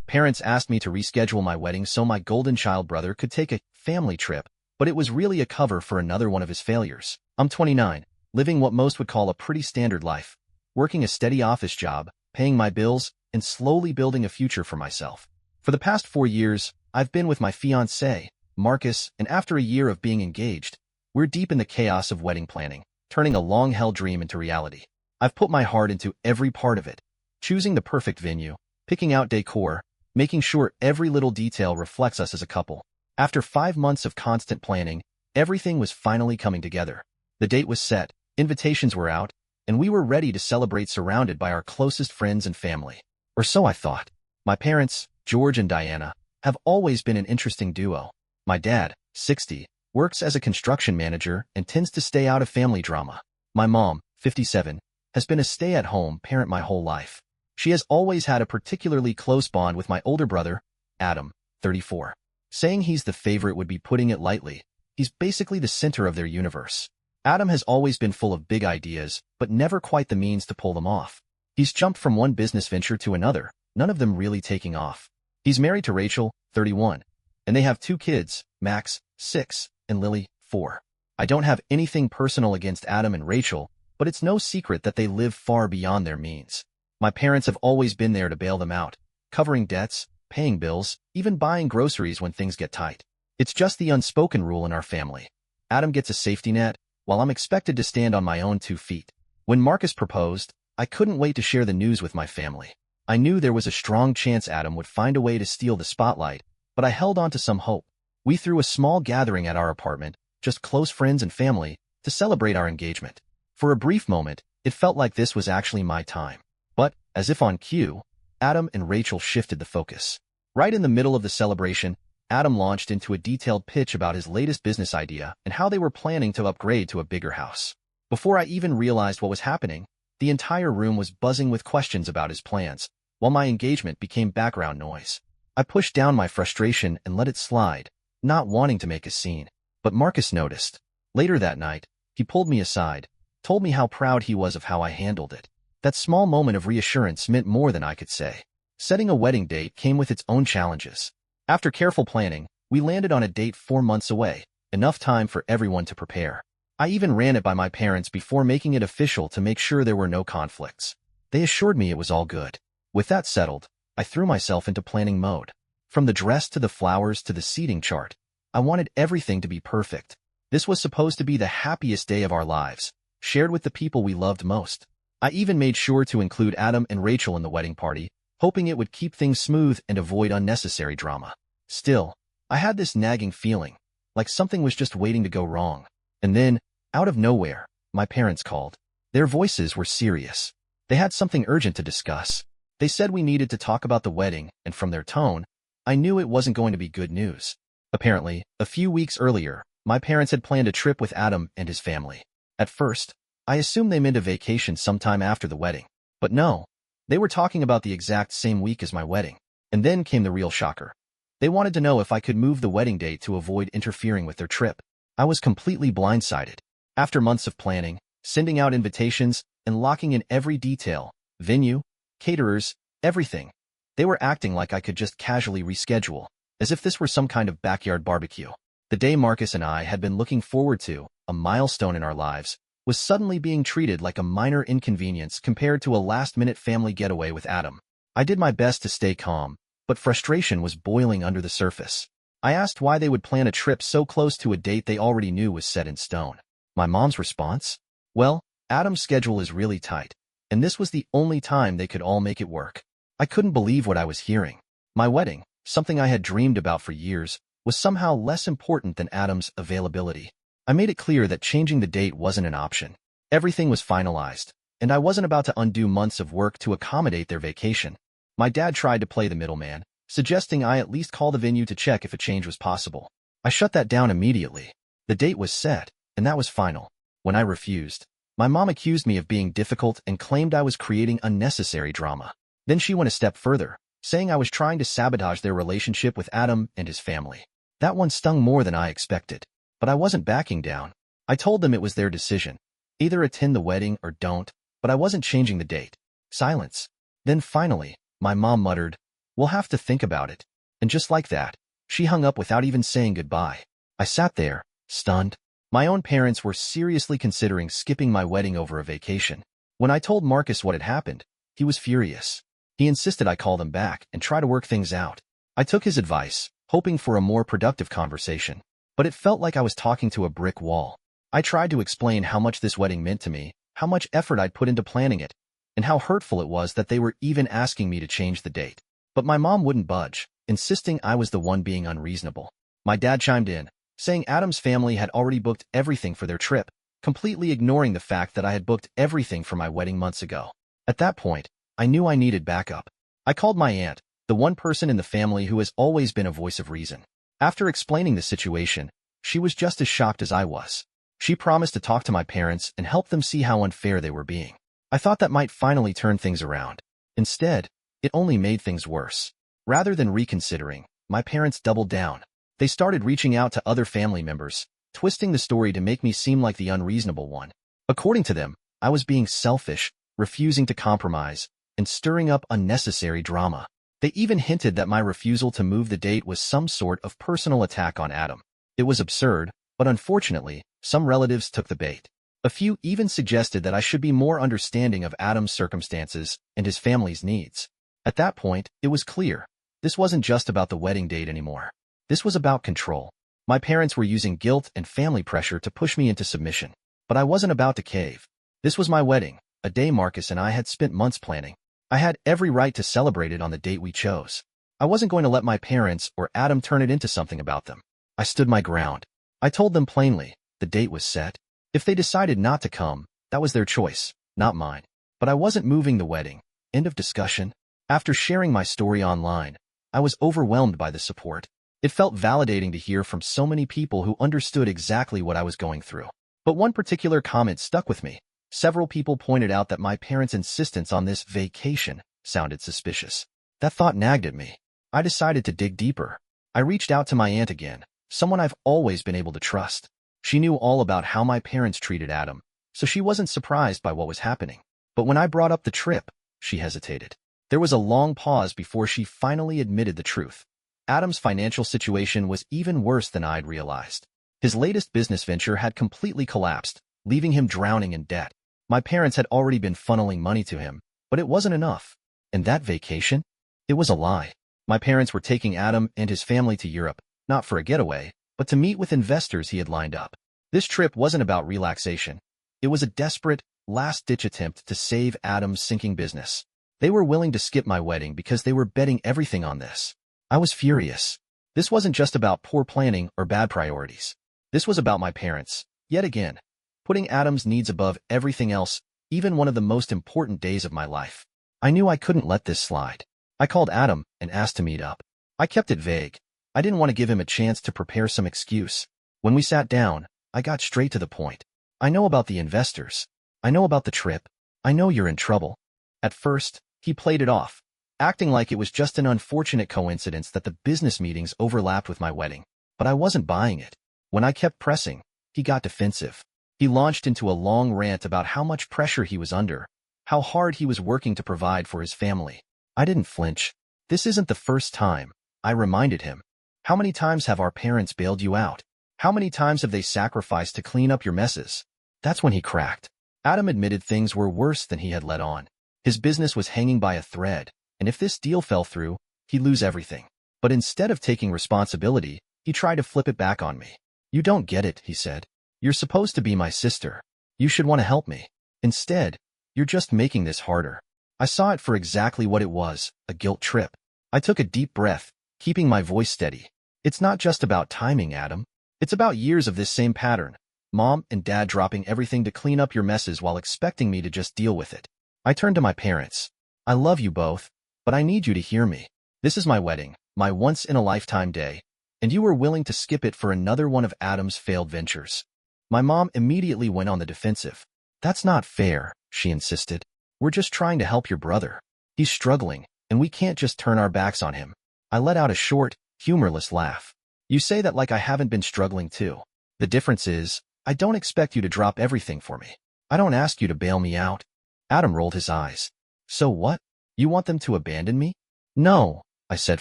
Parents asked me to reschedule my wedding so my golden child brother could take a family trip, but it was really a cover for another one of his failures. I'm 29, living what most would call a pretty standard life, working a steady office job, paying my bills, and slowly building a future for myself. For the past 4 years, I've been with my fiancé, Marcus, and after a year of being engaged, we're deep in the chaos of wedding planning, turning a long-held dream into reality. I've put my heart into every part of it, choosing the perfect venue, picking out decor, making sure every little detail reflects us as a couple. After 5 months of constant planning, everything was finally coming together. The date was set, invitations were out, and we were ready to celebrate surrounded by our closest friends and family. Or so I thought. My parents, George and Diana, have always been an interesting duo. My dad, 60, works as a construction manager and tends to stay out of family drama. My mom, 57, has been a stay-at-home parent my whole life. She has always had a particularly close bond with my older brother, Adam, 34. Saying he's the favorite would be putting it lightly. He's basically the center of their universe. Adam has always been full of big ideas, but never quite the means to pull them off. He's jumped from one business venture to another, none of them really taking off. He's married to Rachel, 31, and they have 2 kids, Max, 6, and Lily, 4. I don't have anything personal against Adam and Rachel, but it's no secret that they live far beyond their means. My parents have always been there to bail them out, covering debts, paying bills, even buying groceries when things get tight. It's just the unspoken rule in our family. Adam gets a safety net, while I'm expected to stand on my own 2 feet. When Marcus proposed, I couldn't wait to share the news with my family. I knew there was a strong chance Adam would find a way to steal the spotlight, but I held on to some hope. We threw a small gathering at our apartment, just close friends and family, to celebrate our engagement. For a brief moment, it felt like this was actually my time. But, as if on cue, Adam and Rachel shifted the focus. Right in the middle of the celebration, Adam launched into a detailed pitch about his latest business idea and how they were planning to upgrade to a bigger house. Before I even realized what was happening, the entire room was buzzing with questions about his plans, while my engagement became background noise. I pushed down my frustration and let it slide, not wanting to make a scene. But Marcus noticed. Later that night, he pulled me aside, told me how proud he was of how I handled it. That small moment of reassurance meant more than I could say. Setting a wedding date came with its own challenges. After careful planning, we landed on a date 4 months away, enough time for everyone to prepare. I even ran it by my parents before making it official to make sure there were no conflicts. They assured me it was all good. With that settled, I threw myself into planning mode. From the dress to the flowers to the seating chart, I wanted everything to be perfect. This was supposed to be the happiest day of our lives, shared with the people we loved most. I even made sure to include Adam and Rachel in the wedding party, hoping it would keep things smooth and avoid unnecessary drama. Still, I had this nagging feeling, like something was just waiting to go wrong. And then, out of nowhere, my parents called. Their voices were serious. They had something urgent to discuss. They said we needed to talk about the wedding, and from their tone, I knew it wasn't going to be good news. Apparently, a few weeks earlier, my parents had planned a trip with Adam and his family. At first, I assumed they meant a vacation sometime after the wedding. But no, they were talking about the exact same week as my wedding. And then came the real shocker. They wanted to know if I could move the wedding date to avoid interfering with their trip. I was completely blindsided. After months of planning, sending out invitations, and locking in every detail, venue, caterers, everything, they were acting like I could just casually reschedule, as if this were some kind of backyard barbecue. The day Marcus and I had been looking forward to, a milestone in our lives, was suddenly being treated like a minor inconvenience compared to a last-minute family getaway with Adam. I did my best to stay calm, but frustration was boiling under the surface. I asked why they would plan a trip so close to a date they already knew was set in stone. My mom's response? Well, Adam's schedule is really tight, and this was the only time they could all make it work. I couldn't believe what I was hearing. My wedding, something I had dreamed about for years, was somehow less important than Adam's availability. I made it clear that changing the date wasn't an option. Everything was finalized, and I wasn't about to undo months of work to accommodate their vacation. My dad tried to play the middleman, suggesting I at least call the venue to check if a change was possible. I shut that down immediately. The date was set, and that was final. When I refused, my mom accused me of being difficult and claimed I was creating unnecessary drama. Then she went a step further, saying I was trying to sabotage their relationship with Adam and his family. That one stung more than I expected. But I wasn't backing down. I told them it was their decision. Either attend the wedding or don't, but I wasn't changing the date. Silence. Then finally, my mom muttered, We'll have to think about it. And just like that, she hung up without even saying goodbye. I sat there, stunned. My own parents were seriously considering skipping my wedding over a vacation. When I told Marcus what had happened, he was furious. He insisted I call them back and try to work things out. I took his advice, hoping for a more productive conversation. But it felt like I was talking to a brick wall. I tried to explain how much this wedding meant to me, how much effort I'd put into planning it, and how hurtful it was that they were even asking me to change the date. But my mom wouldn't budge, insisting I was the one being unreasonable. My dad chimed in, saying Adam's family had already booked everything for their trip, completely ignoring the fact that I had booked everything for my wedding months ago. At that point, I knew I needed backup. I called my aunt, the one person in the family who has always been a voice of reason. After explaining the situation, she was just as shocked as I was. She promised to talk to my parents and help them see how unfair they were being. I thought that might finally turn things around. Instead, it only made things worse. Rather than reconsidering, my parents doubled down. They started reaching out to other family members, twisting the story to make me seem like the unreasonable one. According to them, I was being selfish, refusing to compromise, and stirring up unnecessary drama. They even hinted that my refusal to move the date was some sort of personal attack on Adam. It was absurd, but unfortunately, some relatives took the bait. A few even suggested that I should be more understanding of Adam's circumstances and his family's needs. At that point, it was clear. This wasn't just about the wedding date anymore. This was about control. My parents were using guilt and family pressure to push me into submission. But I wasn't about to cave. This was my wedding, a day Marcus and I had spent months planning. I had every right to celebrate it on the date we chose. I wasn't going to let my parents or Adam turn it into something about them. I stood my ground. I told them plainly, the date was set. If they decided not to come, that was their choice, not mine. But I wasn't moving the wedding. End of discussion. After sharing my story online, I was overwhelmed by the support. It felt validating to hear from so many people who understood exactly what I was going through. But one particular comment stuck with me. Several people pointed out that my parents' insistence on this vacation sounded suspicious. That thought nagged at me. I decided to dig deeper. I reached out to my aunt again, someone I've always been able to trust. She knew all about how my parents treated Adam, so she wasn't surprised by what was happening. But when I brought up the trip, she hesitated. There was a long pause before she finally admitted the truth. Adam's financial situation was even worse than I'd realized. His latest business venture had completely collapsed, leaving him drowning in debt. My parents had already been funneling money to him, but it wasn't enough. And that vacation? It was a lie. My parents were taking Adam and his family to Europe, not for a getaway, but to meet with investors he had lined up. This trip wasn't about relaxation. It was a desperate, last-ditch attempt to save Adam's sinking business. They were willing to skip my wedding because they were betting everything on this. I was furious. This wasn't just about poor planning or bad priorities. This was about my parents, yet again, putting Adam's needs above everything else, even one of the most important days of my life. I knew I couldn't let this slide. I called Adam and asked to meet up. I kept it vague. I didn't want to give him a chance to prepare some excuse. When we sat down, I got straight to the point. I know about the investors. I know about the trip. I know you're in trouble. At first, he played it off, acting like it was just an unfortunate coincidence that the business meetings overlapped with my wedding. But I wasn't buying it. When I kept pressing, he got defensive. He launched into a long rant about how much pressure he was under, how hard he was working to provide for his family. I didn't flinch. This isn't the first time, I reminded him. How many times have our parents bailed you out? How many times have they sacrificed to clean up your messes? That's when he cracked. Adam admitted things were worse than he had let on. His business was hanging by a thread, and if this deal fell through, he'd lose everything. But instead of taking responsibility, he tried to flip it back on me. You don't get it, he said. You're supposed to be my sister. You should want to help me. Instead, you're just making this harder. I saw it for exactly what it was, a guilt trip. I took a deep breath, keeping my voice steady. It's not just about timing, Adam. It's about years of this same pattern. Mom and Dad dropping everything to clean up your messes while expecting me to just deal with it. I turned to my parents. I love you both, but I need you to hear me. This is my wedding, my once-in-a-lifetime day, and you were willing to skip it for another one of Adam's failed ventures. My mom immediately went on the defensive. That's not fair, she insisted. We're just trying to help your brother. He's struggling, and we can't just turn our backs on him. I let out a short, humorless laugh. You say that like I haven't been struggling too. The difference is, I don't expect you to drop everything for me. I don't ask you to bail me out. Adam rolled his eyes. So what? You want them to abandon me? No, I said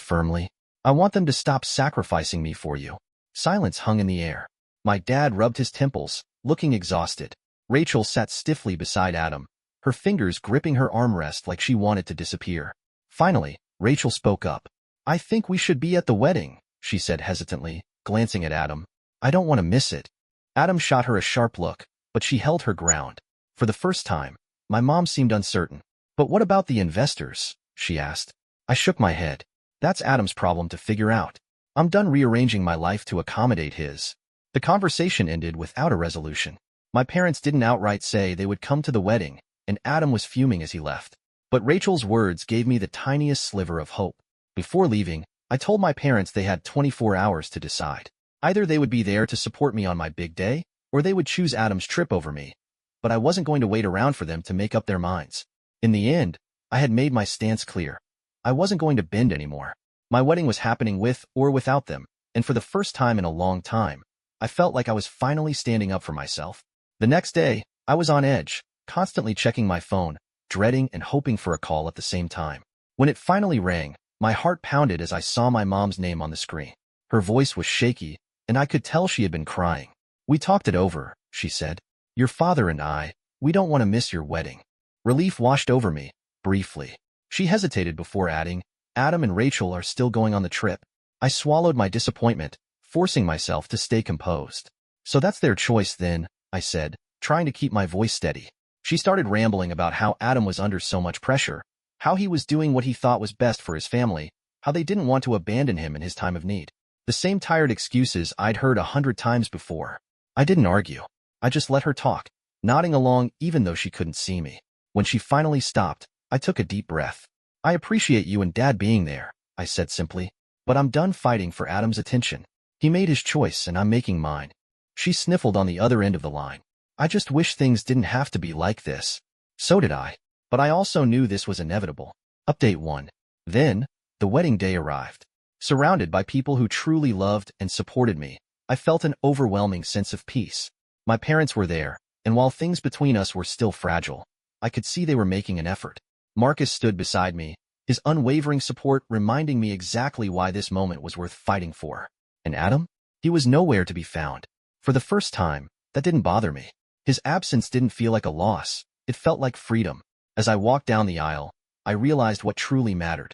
firmly. I want them to stop sacrificing me for you. Silence hung in the air. My dad rubbed his temples, looking exhausted. Rachel sat stiffly beside Adam, her fingers gripping her armrest like she wanted to disappear. Finally, Rachel spoke up. I think we should be at the wedding, she said hesitantly, glancing at Adam. I don't want to miss it. Adam shot her a sharp look, but she held her ground. For the first time, my mom seemed uncertain. But what about the investors? She asked. I shook my head. That's Adam's problem to figure out. I'm done rearranging my life to accommodate his. The conversation ended without a resolution. My parents didn't outright say they would come to the wedding, and Adam was fuming as he left. But Rachel's words gave me the tiniest sliver of hope. Before leaving, I told my parents they had 24 hours to decide. Either they would be there to support me on my big day, or they would choose Adam's trip over me. But I wasn't going to wait around for them to make up their minds. In the end, I had made my stance clear. I wasn't going to bend anymore. My wedding was happening with or without them, and for the first time in a long time, I felt like I was finally standing up for myself. The next day, I was on edge, constantly checking my phone, dreading and hoping for a call at the same time. When it finally rang, my heart pounded as I saw my mom's name on the screen. Her voice was shaky, and I could tell she had been crying. We talked it over, she said. Your father and I, we don't want to miss your wedding. Relief washed over me, briefly. She hesitated before adding, Adam and Rachel are still going on the trip. I swallowed my disappointment, forcing myself to stay composed. So that's their choice then, I said, trying to keep my voice steady. She started rambling about how Adam was under so much pressure, how he was doing what he thought was best for his family, how they didn't want to abandon him in his time of need. The same tired excuses I'd heard 100 times before. I didn't argue. I just let her talk, nodding along even though she couldn't see me. When she finally stopped, I took a deep breath. I appreciate you and Dad being there, I said simply, but I'm done fighting for Adam's attention. He made his choice and I'm making mine. She sniffled on the other end of the line. I just wish things didn't have to be like this. So did I. But I also knew this was inevitable. Update 1. Then, the wedding day arrived. Surrounded by people who truly loved and supported me, I felt an overwhelming sense of peace. My parents were there, and while things between us were still fragile, I could see they were making an effort. Marcus stood beside me, his unwavering support reminding me exactly why this moment was worth fighting for. And Adam? He was nowhere to be found. For the first time, that didn't bother me. His absence didn't feel like a loss. It felt like freedom. As I walked down the aisle, I realized what truly mattered.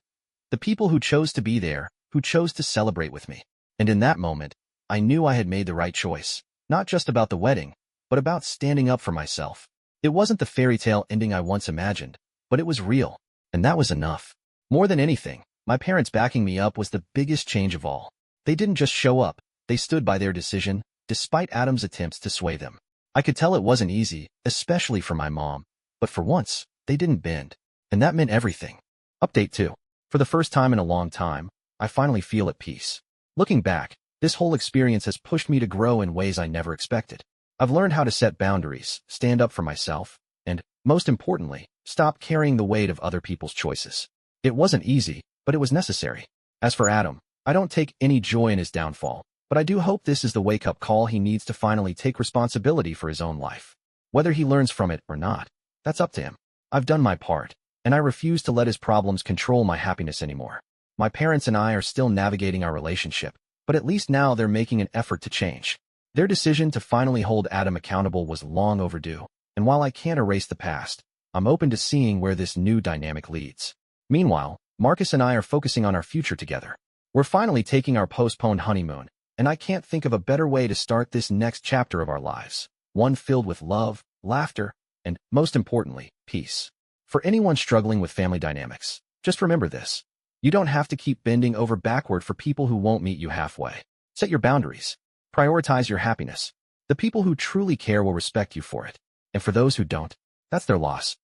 The people who chose to be there, who chose to celebrate with me. And in that moment, I knew I had made the right choice. Not just about the wedding, but about standing up for myself. It wasn't the fairy tale ending I once imagined, but it was real. And that was enough. More than anything, my parents backing me up was the biggest change of all. They didn't just show up, they stood by their decision, despite Adam's attempts to sway them. I could tell it wasn't easy, especially for my mom, but for once, they didn't bend. And that meant everything. Update 2. For the first time in a long time, I finally feel at peace. Looking back, this whole experience has pushed me to grow in ways I never expected. I've learned how to set boundaries, stand up for myself, and, most importantly, stop carrying the weight of other people's choices. It wasn't easy, but it was necessary. As for Adam, I don't take any joy in his downfall, but I do hope this is the wake-up call he needs to finally take responsibility for his own life. Whether he learns from it or not, that's up to him. I've done my part, and I refuse to let his problems control my happiness anymore. My parents and I are still navigating our relationship, but at least now they're making an effort to change. Their decision to finally hold Adam accountable was long overdue, and while I can't erase the past, I'm open to seeing where this new dynamic leads. Meanwhile, Marcus and I are focusing on our future together. We're finally taking our postponed honeymoon, and I can't think of a better way to start this next chapter of our lives. One filled with love, laughter, and, most importantly, peace. For anyone struggling with family dynamics, just remember this. You don't have to keep bending over backward for people who won't meet you halfway. Set your boundaries. Prioritize your happiness. The people who truly care will respect you for it. And for those who don't, that's their loss.